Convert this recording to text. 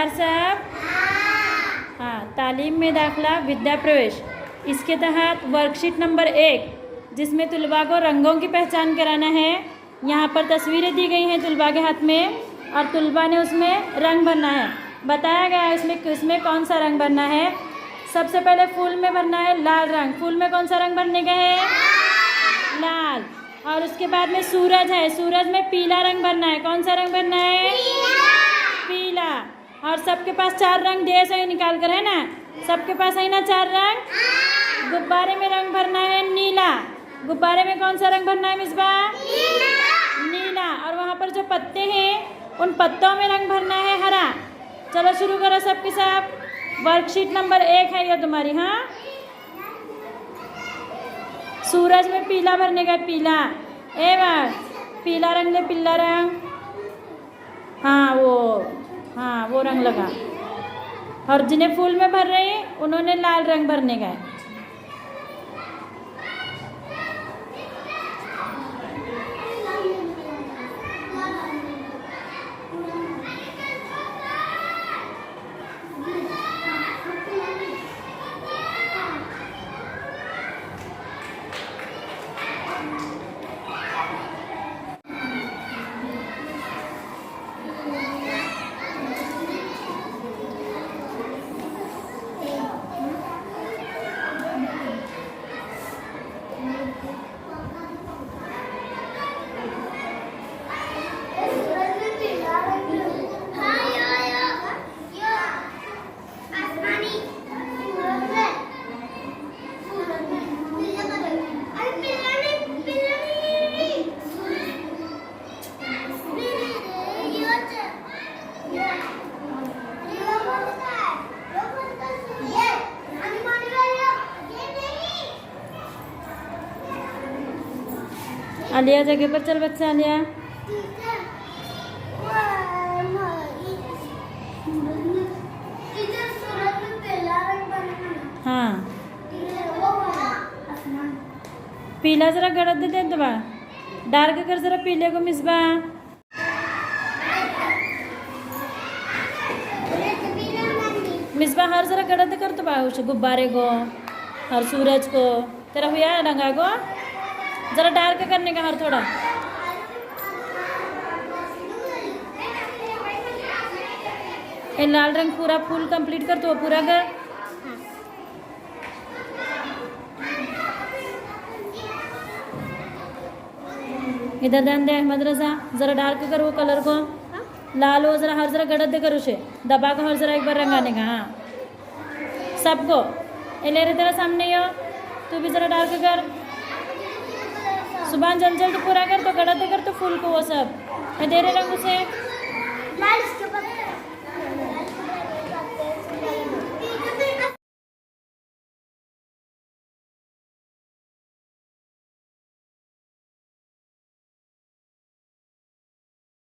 तैयार सब? हाँ, तालीम में दाखिला विद्या प्रवेश। इसके तहत वर्कशीट नंबर 1 जिसमें तुलबा को रंगों की पहचान कराना है। यहाँ पर तस्वीरें दी गई हैं तुलबा के हाथ में और तुलबा ने उसमें रंग भरना है। बताया गया है उसमें किसमें कौन सा रंग भरना है। सबसे पहले फूल में भरना है लाल रंग। फूल में कौन सा रंग भरने का है? लाल। और उसके बाद में सूरज है, सूरज में पीला रंग भरना है। कौन सा रंग भरना है? पीला। और सबके पास 4 रंग दिए सही निकाल कर, है ना? सबके पास है ना 4 रंग। गुब्बारे में रंग भरना है नीला। गुब्बारे में कौन सा रंग भरना है मिसबा? नीला। और वहाँ पर जो पत्ते हैं उन पत्तों में रंग भरना है हरा। चलो शुरू करो सबके सब। वर्कशीट नंबर 1 है ये तुम्हारी। हाँ, सूरज में पीला भरने का, पीला। ए बार पीला रंग ले, पीला रंग। हाँ वो रंग लगा। और जिन्हें फूल में भर रहे हैं उन्होंने लाल रंग भरने का है। आलिया जगह पर चल बच्चा, आलिया। हाँ, पीला जरा गड़त दे दबा, डार्क कर जरा पीले को मिसबा। मिसबा हर जरा गड़त कर दबा उस गुब्बारे को, हर सूरज को तेरा हुआ रंगा को जरा डार्क करने का हर थोड़ा। ये लाल रंग पूरा फूल कंप्लीट कर तो पूरा कर। इधर ध्यान दे अहमद रजा, जरा डार्क कर वो कलर को, लाल हो जरा, हर जरा गड़त दे कर उसे दबा कर हर जरा एक बार रंगाने का। हाँ सबको ये ले रहे तेरा सामने हो, तू भी जरा डार्क कर। सुबह जल्द जल्द पूरा कर तो गड़त दे कर तो फूल को वो सब मैं दे रहे रंग उसे।